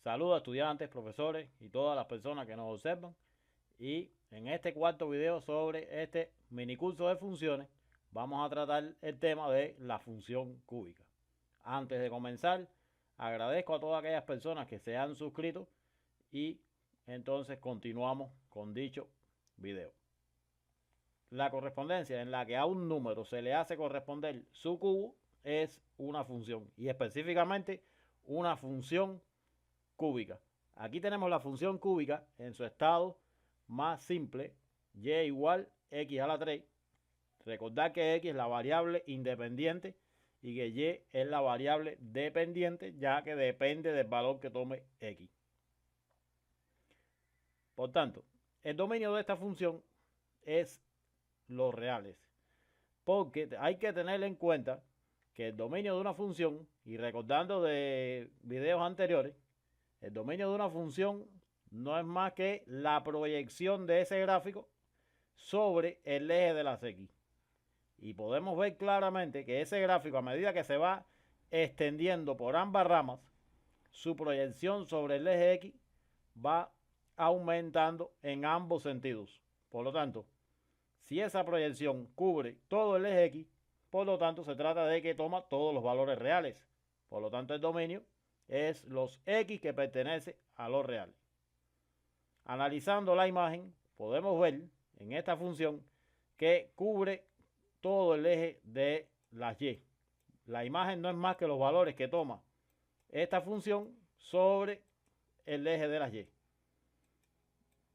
Saludos a estudiantes, profesores y todas las personas que nos observan. Y en este cuarto video sobre este minicurso de funciones vamos a tratar el tema de la función cúbica. Antes de comenzar, agradezco a todas aquellas personas que se han suscrito y entonces continuamos con dicho video. La correspondencia en la que a un número se le hace corresponder su cubo es una función, y específicamente una función cúbica. Aquí tenemos la función cúbica en su estado más simple, y igual x a la 3. Recordad que x es la variable independiente y que y es la variable dependiente, ya que depende del valor que tome x. Por tanto, el dominio de esta función es los reales, porque hay que tener en cuenta que el dominio de una función, y recordando de videos anteriores, el dominio de una función no es más que la proyección de ese gráfico sobre el eje de las x. Y podemos ver claramente que ese gráfico, a medida que se va extendiendo por ambas ramas, su proyección sobre el eje x va aumentando en ambos sentidos. Por lo tanto, si esa proyección cubre todo el eje x, por lo tanto se trata de que toma todos los valores reales. Por lo tanto, el dominio es los x que pertenece a los reales. Analizando la imagen, podemos ver en esta función que cubre todo el eje de las y. La imagen no es más que los valores que toma esta función sobre el eje de las y.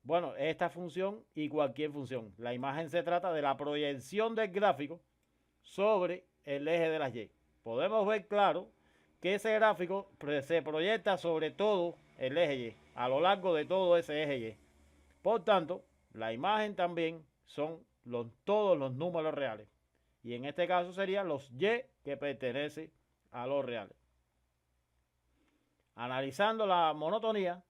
Bueno, esta función y cualquier función. La imagen se trata de la proyección del gráfico sobre el eje de las y. Podemos ver claro que ese gráfico se proyecta sobre todo el eje y, a lo largo de todo ese eje y. Por tanto, la imagen también son todos los números reales. Y en este caso serían los y que pertenecen a los reales. Analizando la monotonía,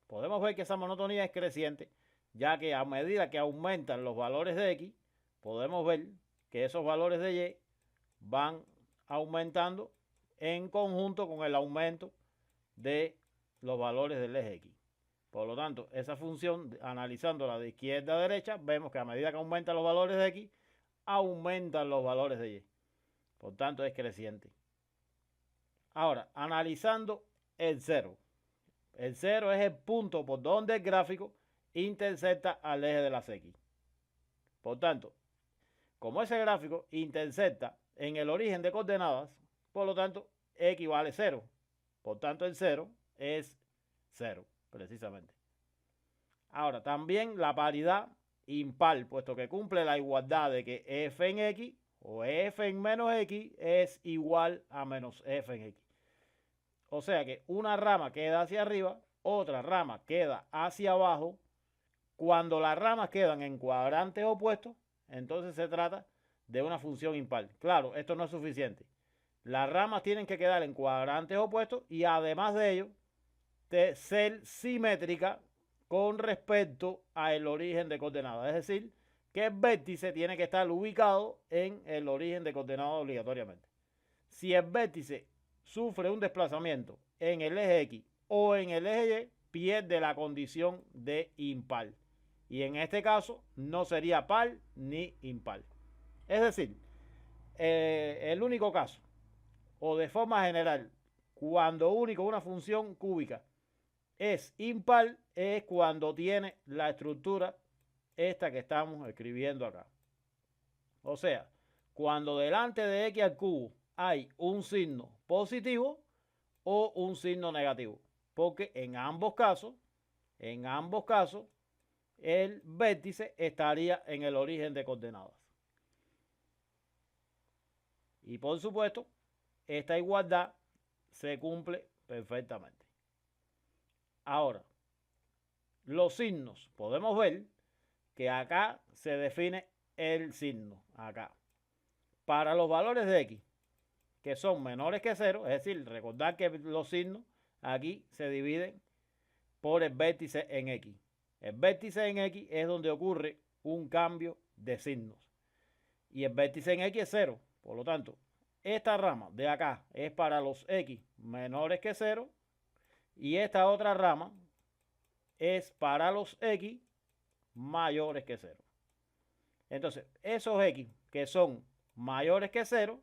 podemos ver que esa monotonía es creciente, ya que a medida que aumentan los valores de x, podemos ver que esos valores de y van aumentando en conjunto con el aumento de los valores del eje x. Por lo tanto, esa función, analizándola de izquierda a derecha, vemos que a medida que aumentan los valores de x, aumentan los valores de y. Por tanto, es creciente. Ahora, analizando el 0. El 0 es el punto por donde el gráfico intersecta al eje de las x. Por tanto, como ese gráfico intersecta en el origen de coordenadas, por lo tanto, x vale 0. Por tanto, el 0 es 0, precisamente. Ahora, también la paridad impar, puesto que cumple la igualdad de que f en x o f en menos x es igual a menos f en x. O sea que una rama queda hacia arriba, otra rama queda hacia abajo. Cuando las ramas quedan en cuadrantes opuestos, entonces se trata de una función impar. Claro, esto no es suficiente. Las ramas tienen que quedar en cuadrantes opuestos y además de ello, ser simétrica con respecto al origen de coordenadas. Es decir, que el vértice tiene que estar ubicado en el origen de coordenadas obligatoriamente. Si el vértice sufre un desplazamiento en el eje X o en el eje Y, pierde la condición de impar. Y en este caso no sería par ni impar. Es decir, el único caso, o de forma general, cuando único una función cúbica es impar, es cuando tiene la estructura esta que estamos escribiendo acá. O sea, cuando delante de x al cubo hay un signo positivo o un signo negativo, porque en ambos casos, el vértice estaría en el origen de coordenadas. Y por supuesto, esta igualdad se cumple perfectamente. Ahora, los signos, podemos ver que acá se define el signo, acá. Para los valores de x, que son menores que 0, es decir, recordad que los signos aquí se dividen por el vértice en x. El vértice en x es donde ocurre un cambio de signos. Y el vértice en x es 0. Por lo tanto, esta rama de acá es para los x menores que 0 Y esta otra rama es para los x mayores que 0. Entonces, esos x que son mayores que 0,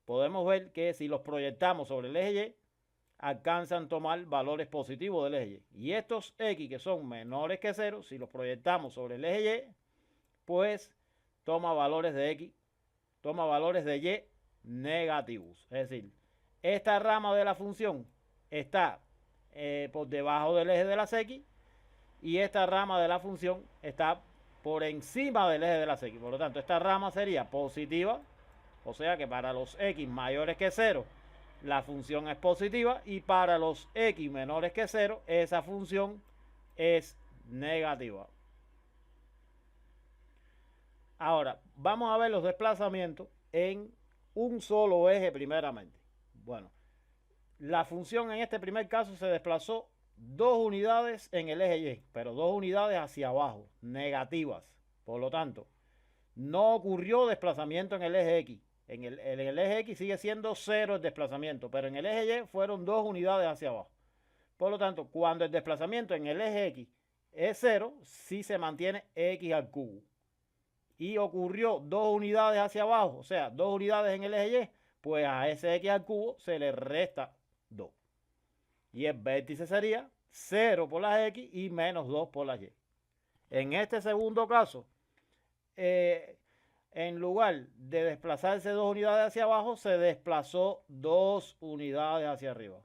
podemos ver que si los proyectamos sobre el eje Y, alcanzan a tomar valores positivos del eje Y. Y estos x que son menores que 0, si los proyectamos sobre el eje Y, pues toma valores de x, toma valores de y negativos. Es decir, esta rama de la función está por debajo del eje de las x y esta rama de la función está por encima del eje de las x. Por lo tanto, esta rama sería positiva, o sea que para los x mayores que 0, la función es positiva, y para los x menores que 0, esa función es negativa. Ahora, vamos a ver los desplazamientos en un solo eje primeramente. Bueno, la función en este primer caso se desplazó 2 unidades en el eje Y, pero 2 unidades hacia abajo, negativas. Por lo tanto, no ocurrió desplazamiento en el eje X. En el eje X sigue siendo 0 el desplazamiento, pero en el eje Y fueron 2 unidades hacia abajo. Por lo tanto, cuando el desplazamiento en el eje X es 0, sí se mantiene x al cubo. Y ocurrió 2 unidades hacia abajo, o sea, 2 unidades en el eje Y, pues a ese x al cubo se le resta 2. Y el vértice sería 0 por las x y menos 2 por las y. En este segundo caso, en lugar de desplazarse 2 unidades hacia abajo, se desplazó 2 unidades hacia arriba.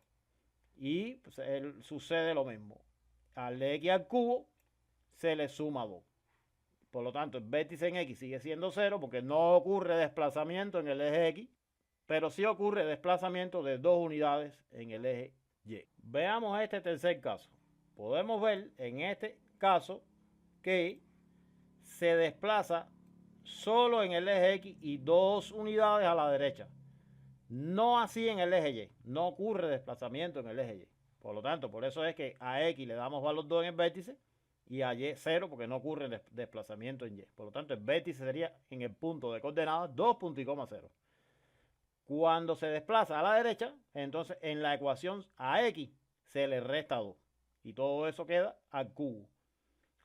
Y pues, sucede lo mismo. Al x al cubo se le suma 2. Por lo tanto, el vértice en x sigue siendo 0 porque no ocurre desplazamiento en el eje x, pero sí ocurre desplazamiento de 2 unidades en el eje y. Veamos este tercer caso. Podemos ver en este caso que se desplaza solo en el eje x y 2 unidades a la derecha. No así en el eje y. No ocurre desplazamiento en el eje y. Por lo tanto, por eso es que a x le damos valor 2 en el vértice y a y 0 porque no ocurre desplazamiento en y. Por lo tanto, el vértice sería en el punto de coordenadas 2.0. Cuando se desplaza a la derecha, entonces en la ecuación a x se le resta 2. Y todo eso queda al cubo.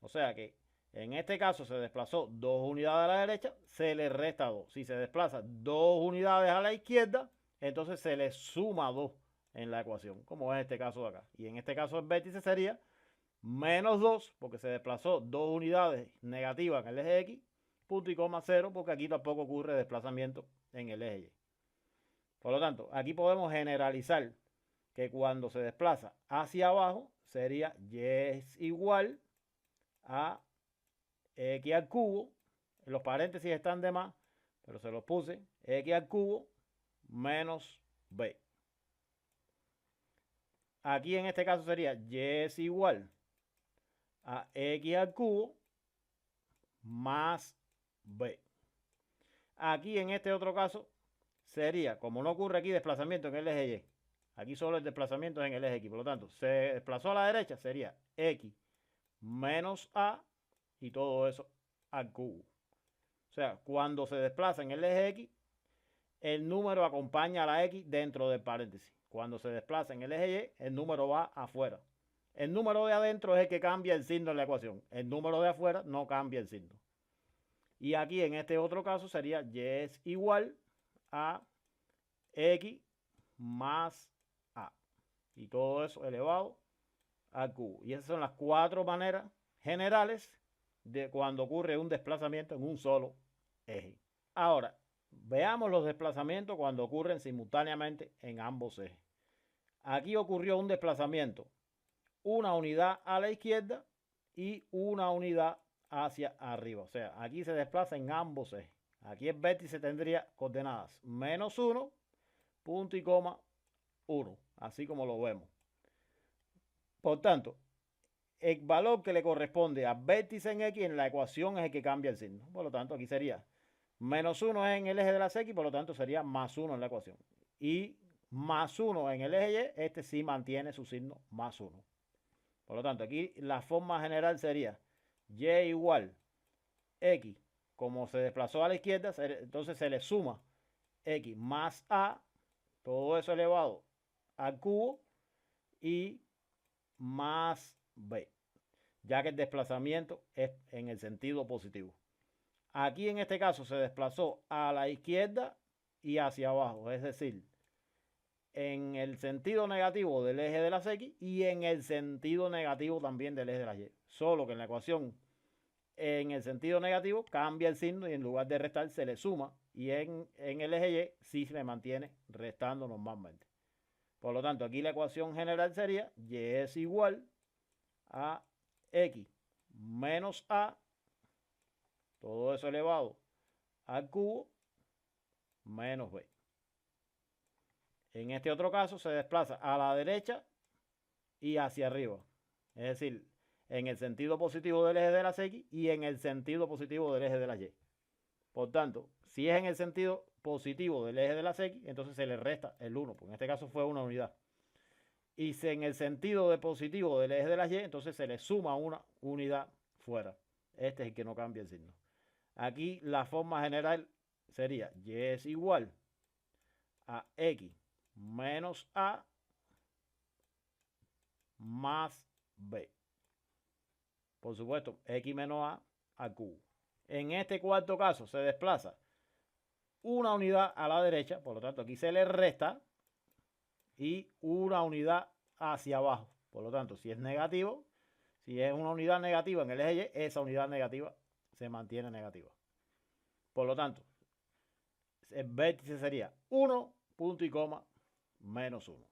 O sea que en este caso se desplazó 2 unidades a la derecha, se le resta 2. Si se desplaza 2 unidades a la izquierda, entonces se le suma 2 en la ecuación, como es este caso de acá. Y en este caso el vértice sería menos 2, porque se desplazó 2 unidades negativas en el eje X, punto y coma 0, porque aquí tampoco ocurre desplazamiento en el eje Y. Por lo tanto, aquí podemos generalizar que cuando se desplaza hacia abajo sería y es igual a x al cubo. Los paréntesis están de más, pero se los puse. X al cubo menos b. Aquí en este caso sería y es igual a x al cubo más b. Aquí en este otro caso sería, como no ocurre aquí desplazamiento en el eje Y, aquí solo el desplazamiento es en el eje X, por lo tanto, se desplazó a la derecha, sería x menos a y todo eso al cubo. O sea, cuando se desplaza en el eje X, el número acompaña a la X dentro del paréntesis. Cuando se desplaza en el eje Y, el número va afuera. El número de adentro es el que cambia el signo en la ecuación. El número de afuera no cambia el signo. Y aquí en este otro caso sería y es igual a x más a. Y todo eso elevado al cubo. Y esas son las 4 maneras generales de cuando ocurre un desplazamiento en un solo eje. Ahora, veamos los desplazamientos cuando ocurren simultáneamente en ambos ejes. Aquí ocurrió un desplazamiento, una unidad a la izquierda y una unidad hacia arriba. O sea, aquí se desplaza en ambos ejes. Aquí el vértice tendría coordenadas menos 1, punto y coma 1, así como lo vemos. Por tanto, el valor que le corresponde al vértice en X en la ecuación es el que cambia el signo. Por lo tanto, aquí sería menos 1 en el eje de las X, por lo tanto sería más 1 en la ecuación. Y más 1 en el eje Y, este sí mantiene su signo más 1. Por lo tanto, aquí la forma general sería y igual x, como se desplazó a la izquierda, entonces se le suma x más a, todo eso elevado al cubo, y más B, ya que el desplazamiento es en el sentido positivo. Aquí en este caso se desplazó a la izquierda y hacia abajo, es decir, en el sentido negativo del eje de las X y en el sentido negativo también del eje de las Y. Solo que en la ecuación, en el sentido negativo, cambia el signo y en lugar de restar se le suma, y en el eje Y sí se mantiene restando normalmente. Por lo tanto, aquí la ecuación general sería Y es igual a X menos A, todo eso elevado al cubo, menos B. En este otro caso se desplaza a la derecha y hacia arriba. Es decir, en el sentido positivo del eje de las X y en el sentido positivo del eje de las Y. Por tanto, si es en el sentido positivo del eje de las X, entonces se le resta el 1, porque en este caso fue una unidad. Y si en el sentido de positivo del eje de las Y, entonces se le suma una unidad fuera. Este es el que no cambia el signo. Aquí la forma general sería Y es igual a X menos A más B. Por supuesto, X menos A al cubo. En este cuarto caso se desplaza una unidad a la derecha, por lo tanto aquí se le resta, y una unidad hacia abajo. Por lo tanto, si es negativo, si es una unidad negativa en el eje Y, esa unidad negativa se mantiene negativa. Por lo tanto, el vértice sería 1, punto y coma, menos 1.